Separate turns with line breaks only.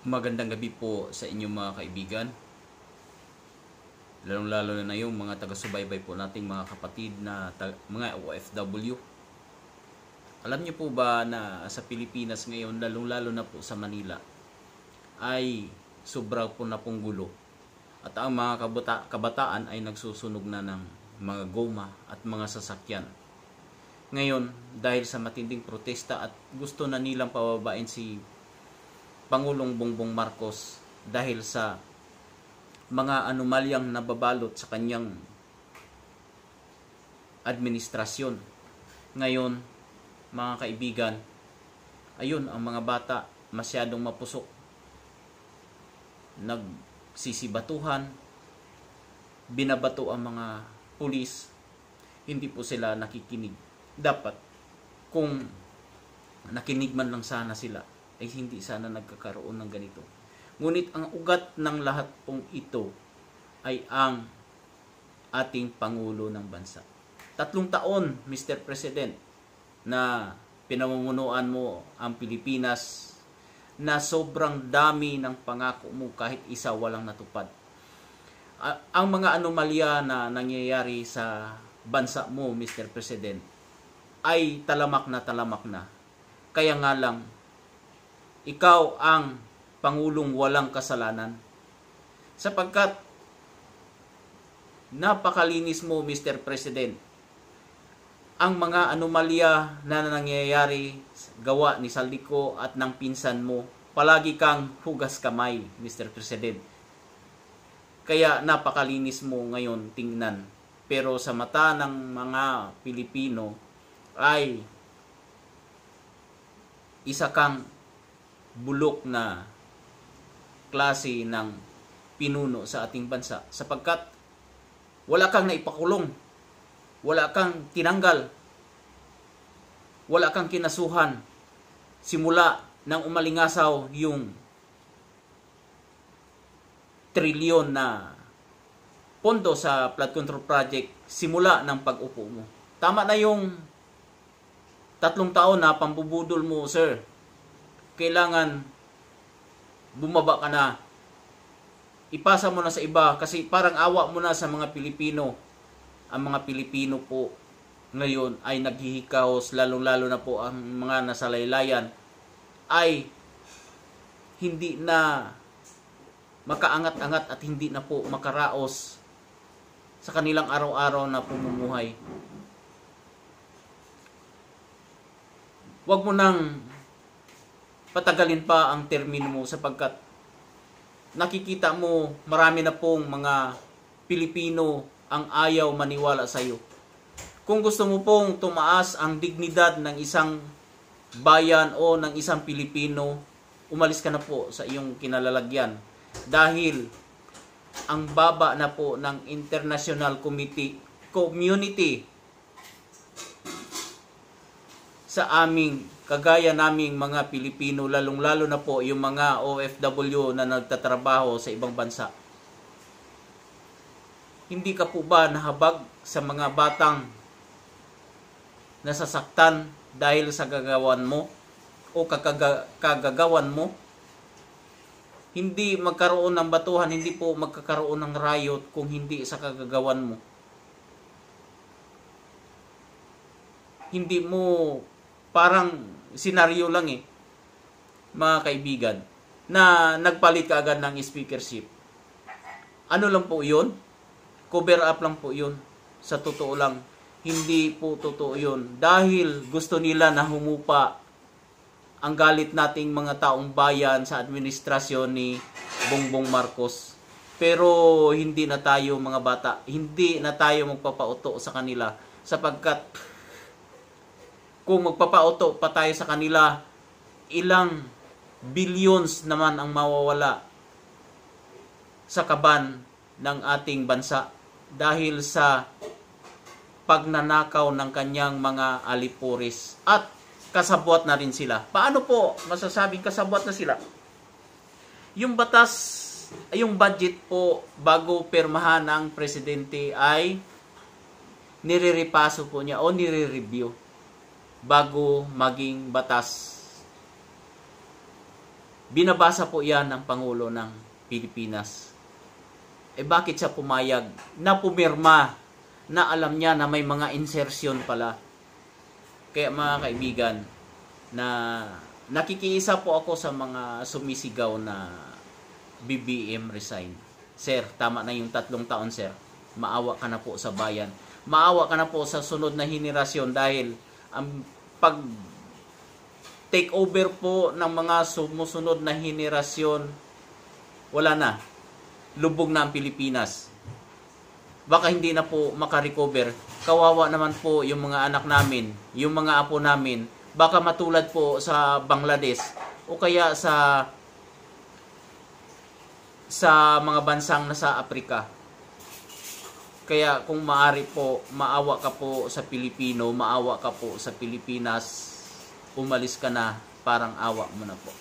Magandang gabi po sa inyong mga kaibigan. Lalong-lalo na yung mga taga-subaybay po nating mga kapatid na mga OFW. Alam niyo po ba na sa Pilipinas ngayon, lalong-lalo na po sa Manila, ay sobra po na pong gulo. At ang mga kabataan ay nagsusunog na ng mga goma at mga sasakyan. Ngayon, dahil sa matinding protesta at gusto na nilang pababain si Pangulong Bongbong Marcos dahil sa mga anomalyang nababalot sa kanyang administrasyon. Ngayon, mga kaibigan, ayun, ang mga bata masyadong mapusok. Nagsisibatuhan, binabato ang mga pulis, hindi po sila nakikinig. Dapat, kung nakinig man lang sana sila, ay hindi sana nagkakaroon ng ganito. Ngunit ang ugat ng lahat pong ito ay ang ating Pangulo ng Bansa. 3 taon, Mr. President, na pinamumunuan mo ang Pilipinas na sobrang dami ng pangako mo kahit isa walang natupad. Ang mga anomalya na nangyayari sa bansa mo, Mr. President, ay talamak na. Kaya nga lang, ikaw ang Pangulong walang kasalanan. Sapagkat napakalinis mo, Mr. President. Ang mga anomalya na nangyayari gawa ni Saldico at ng pinsan mo, palagi kang hugas kamay, Mr. President. Kaya napakalinis mo ngayon tingnan. Pero sa mata ng mga Pilipino ay isa kang bulok na klase ng pinuno sa ating bansa sapagkat wala kang naipakulong, wala kang tinanggal, wala kang kinasuhan simula nang umalingasaw yung trilyon na pondo sa flood control project simula ng pag-upo mo. Tama na yung 3 taon na pambubudol mo, sir. Kailangan bumaba ka na. Ipasa mo na sa iba kasi parang awa mo na sa mga Pilipino. Ang mga Pilipino po ngayon ay naghihikaos, lalong-lalo na po ang mga nasa laylayan ay hindi na makaangat-angat at hindi na po makaraos sa kanilang araw-araw na pamumuhay. Huwag mo nang patagalin pa ang termino mo sapagkat nakikita mo marami na pong mga Pilipino ang ayaw maniwala sa iyo. Kung gusto mo pong tumaas ang dignidad ng isang bayan o ng isang Pilipino, umalis ka na po sa iyong kinalalagyan dahil ang baba na po ng International Community sa aming kagaya naming mga Pilipino, lalong-lalo na po yung mga OFW na nagtatrabaho sa ibang bansa. Hindi ka po ba nahabag sa mga batang nasasaktan dahil sa gagawan mo o kagagawan mo? Hindi magkaroon ng batuhan, hindi po magkakaroon ng riot kung hindi sa kagagawan mo. Hindi mo parang senaryo lang mga kaibigan, na nagpalit ka agad ng speakership. Ano lang po yun? Cover up lang po yun. Sa totoo lang, hindi po totoo yun. Dahil gusto nila na humupa ang galit nating mga taong bayan sa administrasyon ni Bongbong Marcos. Pero hindi na tayo mga bata, hindi na tayo magpapauto sa kanila sapagkat kung magpapauto pa tayo sa kanila, ilang billions naman ang mawawala sa kaban ng ating bansa dahil sa pagnanakaw ng kanyang mga alipuris at kasabwat na rin sila. Paano po masasabing kasabwat na sila? Yung batas, yung budget po bago pirmahan ng presidente ay nire-repaso po niya o nire-review bago maging batas. Binabasa po yan ng Pangulo ng Pilipinas. Bakit siya pumayag na pumirma na alam niya na may mga insertion pala? Kaya mga kaibigan, na nakikiisa po ako sa mga sumisigaw na BBM resign. Sir, tama na yung 3 taon, sir. Maawa ka na po sa bayan. Maawa ka na po sa sunod na henerasyon dahil ang pag take over po ng mga sumusunod na henerasyon, wala na. Lubog na ang Pilipinas. Baka hindi na po makarecover. Kawawa naman po yung mga anak namin, yung mga apo namin. Baka matulad po sa Bangladesh o kaya sa mga bansang nasa Afrika. Kaya kung maari po, maawa ka po sa Pilipino, maawa ka po sa Pilipinas, umalis ka na, parang awa mo na po.